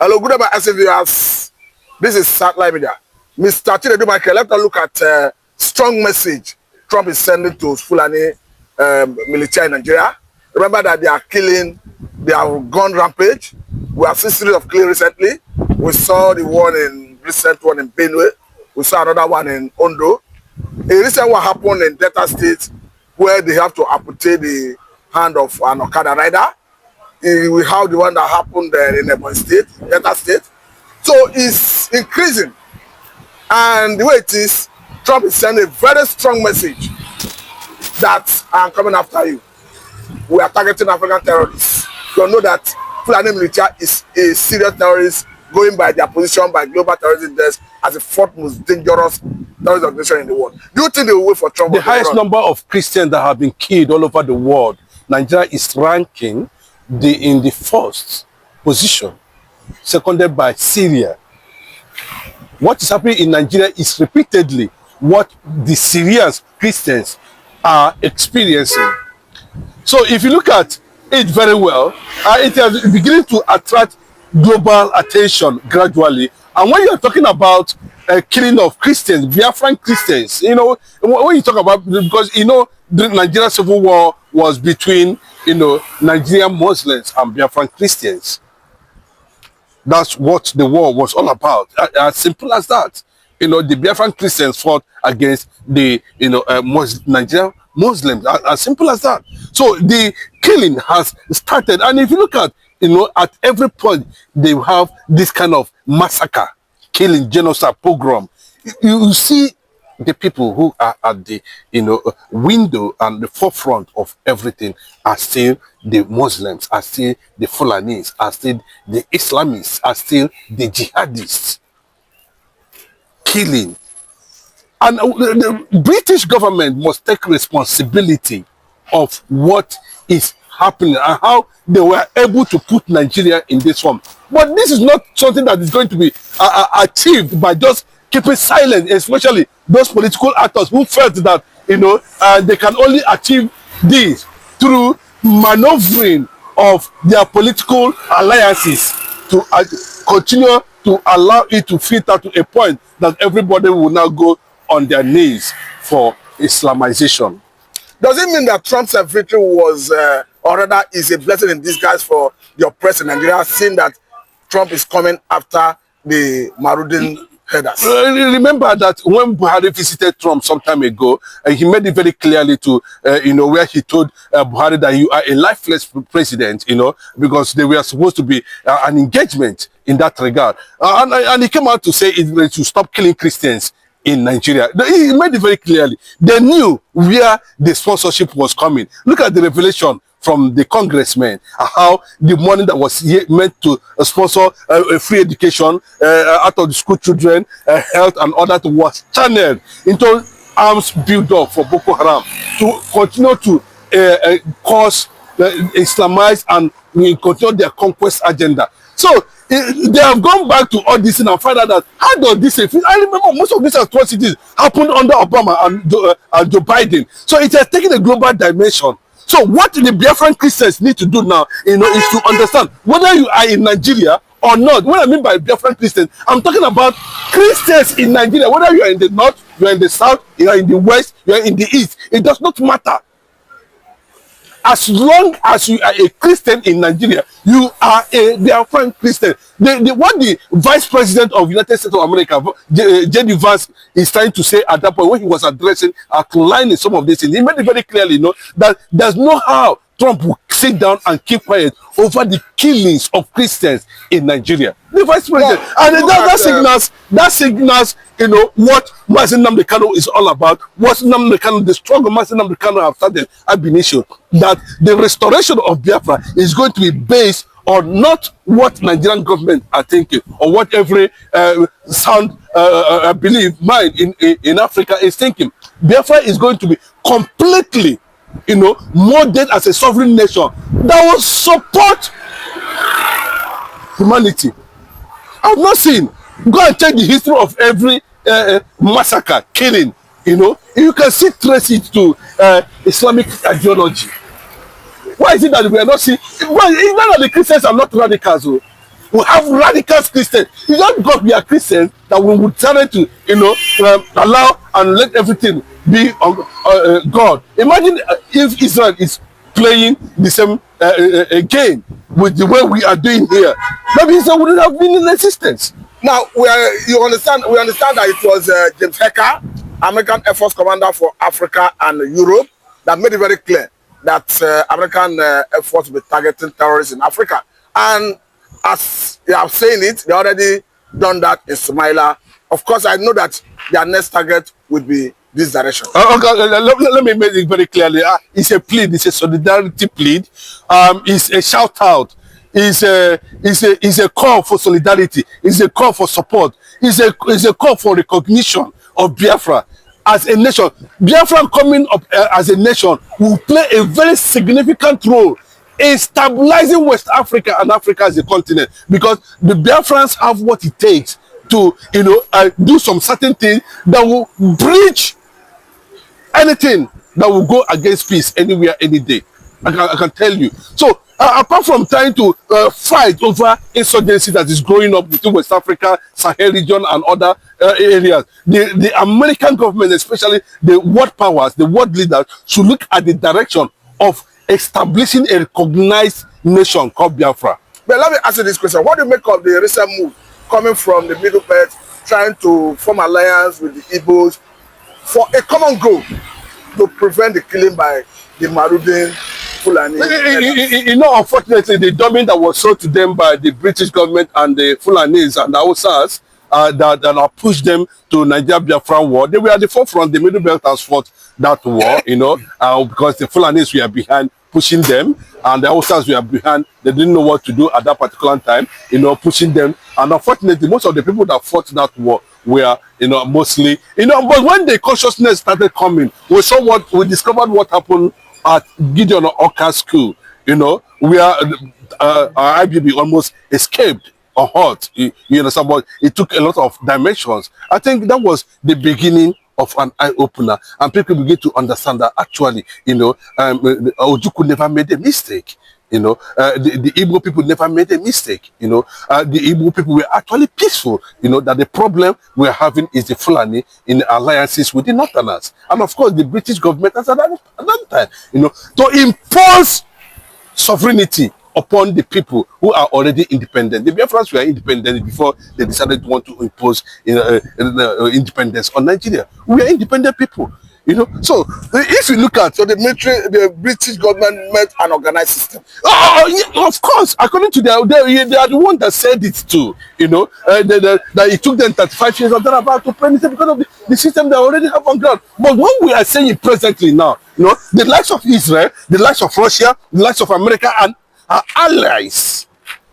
Hello, good evening, SVS. This is Satellite Media. Mr. Chinedu Michael, let's look at strong message Trump is sending to Fulani Militia in Nigeria. Remember that they are killing, they have gone rampage. We have seen series of killing recently. We saw the recent one in Benue. We saw another one in Ondo. A recent one happened in Delta State where they have to amputate the hand of an Okada rider. We have the one that happened in Ebonyi State, Delta State. So it's increasing. And the way it is, Trump is sending a very strong message that I'm coming after you. We are targeting African terrorists. You know that Fulani Militia is a serious terrorist going by their position by global terrorism desk as the fourth most dangerous terrorist organization in the world. Do you think they will wait for Trump? The highest number of Christians that have been killed all over the world, Nigeria is ranking in the first position, seconded by Syria. What is happening in Nigeria is repeatedly what the Syrian Christians are experiencing. So if you look at it very well, it is beginning to attract global attention gradually. And when you're talking about killing of Christians, Biafran Christians, you know, when you talk about, because, you know, the Nigerian Civil War was between, you know, Nigerian Muslims and Biafran Christians. That's what the war was all about. As simple as that. You know, the Biafran Christians fought against the, you know, Nigerian Muslims. As simple as that. So the killing has started. And if you look at, you know, at every point, they have this kind of massacre, killing, genocide, pogrom. You see the people who are at the, you know, window and the forefront of everything are still the Muslims, are still the Fulanis, are still the Islamists, are still the jihadists. Killing. And the British government must take responsibility of what is happening and how they were able to put Nigeria in this form. But this is not something that is going to be achieved by just keeping silent, especially those political actors who felt that, you know, they can only achieve this through maneuvering of their political alliances to continue to allow it to filter to a point that everybody will now go on their knees for Islamization. Does it mean that Trump's victory was, or rather is a blessing in disguise for your press in Nigeria, seeing that Trump is coming after the marauding headers? Remember that when Buhari visited Trump some time ago, he made it very clearly to, you know, where he told Buhari that you are a lifeless president, you know, because they were supposed to be an engagement in that regard. And he came out to say it to stop killing Christians in Nigeria. He made it very clearly. They knew where the sponsorship was coming. Look at the revelation from the congressmen, how the money that was meant to sponsor free education out of the school children, health and all that was channeled into arms build-up for Boko Haram to continue to cause Islamize and continue their conquest agenda. So they have gone back to all this and find out that how does this affect? I remember most of these atrocities happened under Obama and Joe Biden. So it has taken a global dimension. So what the Biafran Christians need to do now, you know, is to understand whether you are in Nigeria or not. What I mean by Biafran Christians, I'm talking about Christians in Nigeria. Whether you are in the north, you are in the south, you are in the west, you are in the east. It does not matter. As long as you are a Christian in Nigeria, you are a Biafran Christian. What the Vice President of the United States of America, J.D. Vance, is trying to say at that point when he was addressing, outlining some of this, and he made it very clearly, you know, that there's no how Trump will sit down and keep quiet over the killings of Christians in Nigeria. The Vice President, and that signals, you know, what Mazi Nnamdi Kanu is all about. What Nnamdi Kanu, the struggle Mazi Nnamdi Kanu have started ab initio, that the restoration of Biafra is going to be based on not what Nigerian government are thinking or what every sound, I believe, mind in Africa is thinking. Biafra is going to be completely, you know, molded as a sovereign nation that will support humanity. I've not seen. Go and check the history of every massacre, killing. You know, you can see trace it to Islamic ideology. Why is it that we are not seeing? Well, it's not that the Christians are not radicals. We have radical Christians. It's not because we are Christians that we would try to, allow and let everything be God. Imagine if Israel is playing the same game with the way we are doing here. Maybe Israel wouldn't have been in existence. Now, we understand that it was James Hecker, American Air Force Commander for Africa and Europe, that made it very clear that American Air Force will be targeting terrorists in Africa. And as they are saying it, they already done that in Sumalia. Of course, I know that their next target would be this direction. Okay, let me make it very clearly. It's a plea. It's a solidarity plea. It's a shout out. It's a call for solidarity. It's a call for support. It's a call for recognition of Biafra as a nation. Biafra coming up as a nation will play a very significant role in stabilizing West Africa and Africa as a continent, because the Biafrans have what it takes to do some certain things that will breach anything that will go against peace anywhere, any day. I can tell you. So apart from trying to fight over insurgency that is growing up within West Africa, Sahel region, and other areas, the American government, especially the world powers, the world leaders, should look at the direction of establishing a recognized nation called Biafra. But let me ask you this question. What do you make of the recent move coming from the Middle Belt, trying to form alliance with the Igbos for a common goal to prevent the killing by the marauding Fulani? Unfortunately, the domain that was sold to them by the British government and the Fulanis and the Hausas that pushed them to Nigeria Biafra war, they were at the forefront. The Middle Belt has fought that war, because the Fulanis were behind pushing them, and the Hausas were behind. They didn't know what to do at that particular time, pushing them. And unfortunately, most of the people that fought that war were, mostly, but when the consciousness started coming, we discovered what happened at Gideon Oka School, where our IPOB almost escaped unhurt. You understand? But it took a lot of dimensions. I think that was the beginning of an eye-opener, and people begin to understand that actually, Ojukwu never made a mistake. The Igbo people never made a mistake. The Igbo people were actually peaceful. That the problem we're having is the Fulani in alliances with the Northerners, and of course the British government at that time, to impose sovereignty upon the people who are already independent. The Biafrans were independent before they decided to want to impose independence on Nigeria. We are independent people. So if you look at the British government made an organized system. Yeah, of course, according to they are the one that said it too. That it took them 35 years of that about to penetrate because of the system they already have on ground. But what we are saying presently now, the likes of Israel, the likes of Russia, the likes of America, and our allies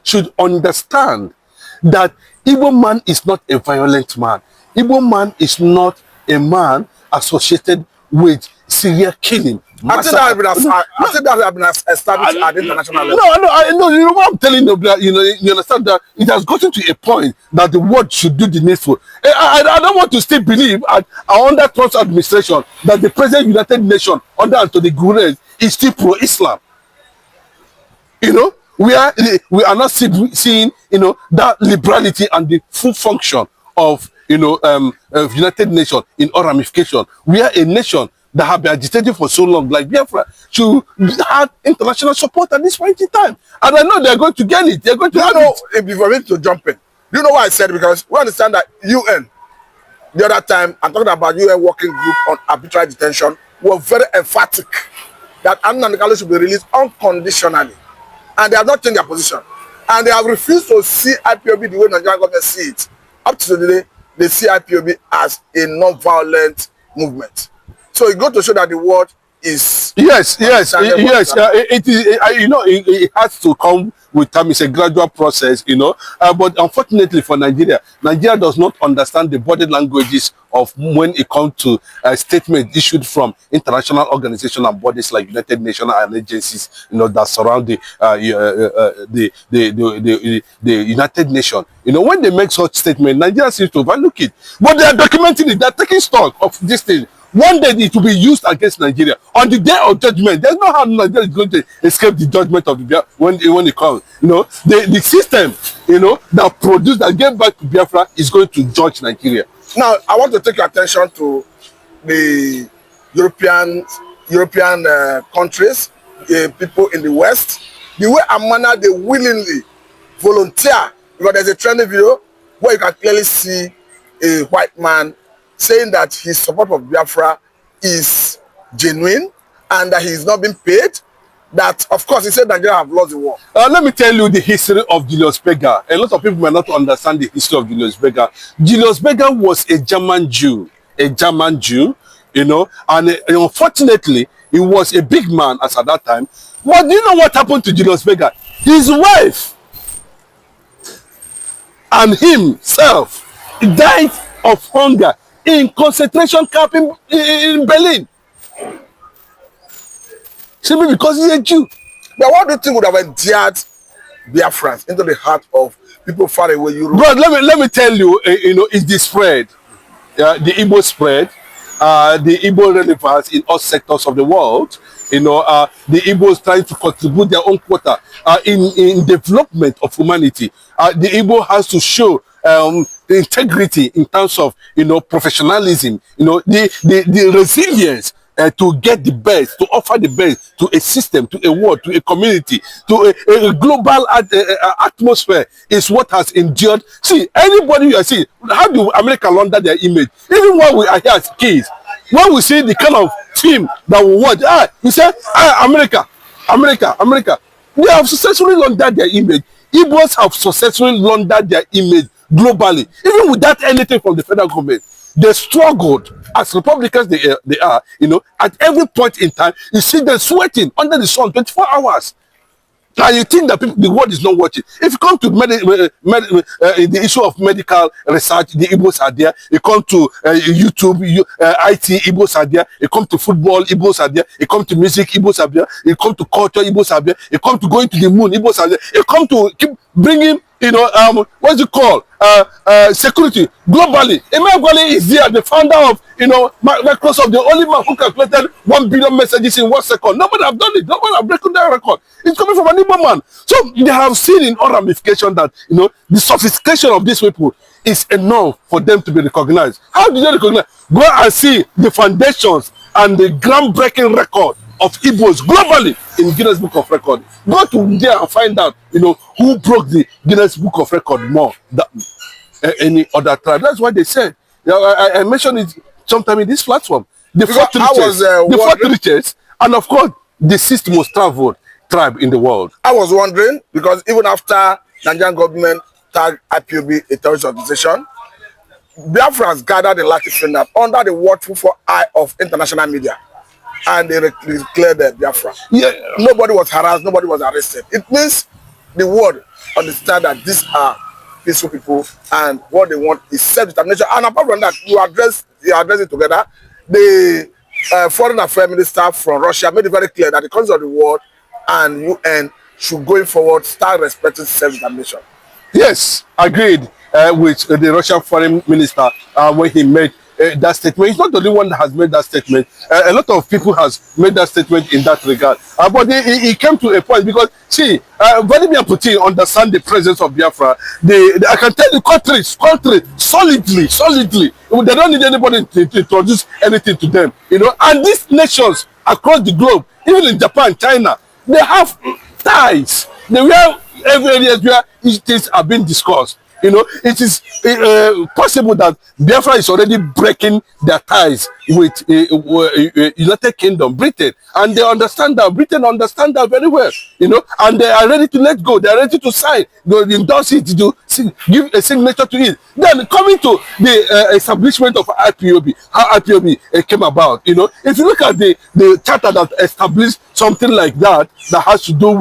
should understand that Igbo man is not a violent man. Igbo man is not a man associated with serial killing. I think that has been established at the international level. No, what I'm telling you, you understand that it has gotten to a point that the world should do the needful. I don't want to still believe under Trump's administration that the present United Nations under Anthony Guterres is still pro-Islam. We are not seeing that liberality and the full function of United Nations in all ramifications. We are a nation that have been agitating for so long, like Biafra, to have international support at this point in time. And I know they're going to get it. They're going to have it. Before me to jump in, you know why I said it? Because we understand that UN, the other time, I'm talking about UN working group on arbitrary detention, were very emphatic that Nnamdi Kanu should be released unconditionally. And they have not changed their position. And they have refused to see IPOB the way Nigerian government see it. Up to today, they see IPOB as a non-violent movement. So it goes to show that the world is... Yes. It is, it has to come with time. It's a gradual process, but unfortunately for Nigeria does not understand the body languages of when it comes to a statement issued from international organizations and bodies like United Nations and agencies, that surround the United Nations. When they make such statement, Nigeria seems to overlook it. But they are documenting it. They are taking stock of this thing. one day it will be used against Nigeria. On the day of judgment, there's no how Nigeria is going to escape the judgment of the Biafra when it comes. You know, the system, you know, that produced, that gave back to Biafra is going to judge Nigeria. Now, I want to take your attention to the European countries, people in the West. The way and manner they willingly volunteer, because there's a trending video where you can clearly see a white man saying that his support of Biafra is genuine and that he's not being paid. That, of course, he said Nigeria have lost the war. Let me tell you the history of Julius Berger. A lot of people may not understand the history of Julius Berger. Julius Berger was a German Jew, you know, and unfortunately, he was a big man as at that time. But do you know what happened to Julius Berger? His wife and himself died of hunger in concentration camp in Berlin. Simply because he's a Jew. But what do you think would have endeared Biafrans into the heart of people far away Europe? Bro, let me tell you, you know, it's the spread. The Igbo spread, the Igbo relevance in all sectors of the world. You know, the Igbos trying to contribute their own quota in development of humanity. The Igbo has to show the integrity in terms of, you know, professionalism, you know, the resilience to get the best, to offer the best to a system, to a world, to a community, to a global atmosphere is what has endured. See, anybody you see, how do America launder their image? Even when we are here as kids, when we see the kind of film that we watch, we say, America. They have successfully laundered their image. Igbos have successfully laundered their image globally, even without anything from the federal government. They struggled as Republicans. They are, you know, at every point in time, you see them sweating under the sun 24 hours. And you think that the world is not watching. If you come to the issue of medical research, the Igbos are there. You come to YouTube, IT, Igbos are there. You come to football, Igbos are there. You come to music, Igbos are there. You come to culture, Igbos are there. You come to going to the moon, Igbos are there. You come to keep bringing, you know, what's it called? Security globally. Emmanuel is there, the founder of, you know, Microsoft, the only man who calculated 1 billion messages in 1 second. Nobody have done it. Nobody have broken that record. It's coming from an Igbo man. So they have seen in all ramifications that, you know, the sophistication of these people is enough for them to be recognized. How do they recognize? Go and see the foundations and the groundbreaking record of Igbos globally in Guinness Book of Record. Go to there and find out, you know, who broke the Guinness Book of Record more than any other tribe. That's why they said, you know, I mentioned it sometime in this platform. The fourth richest, and of course, the 6th most traveled tribe in the world. I was wondering, because even after Nigerian government tagged IPOB a terrorist organization, Biafrans gathered in Latifindab under the watchful eye of international media. And they declared Biafra. Yeah. Nobody was harassed, nobody was arrested. It means the world understand that these are peaceful people and what they want is self-determination. And apart from that, you address it together. The foreign affairs minister from Russia made it very clear that the countries of the world and UN should going forward start respecting self-determination. Yes, agreed with the Russian foreign minister when he made that statement. He's not the only one that has made that statement. A lot of people has made that statement in that regard. But he came to a point because, see, Vladimir Putin understand the presence of Biafra. I can tell the country solidly. They don't need anybody to introduce anything to them. You know, and these nations across the globe, even in Japan, China, they have ties. They were every area where things are being discussed. You know, it is possible that Biafra is already breaking their ties with United Kingdom, Britain, and they understand that. Britain understand that very well, you know, and they are ready to let go. They are ready to sign, endorse it, to give a signature to it. Then coming to the establishment of IPOB, how IPOB came about, you know, if you look at the charter that established something like that, that has to do with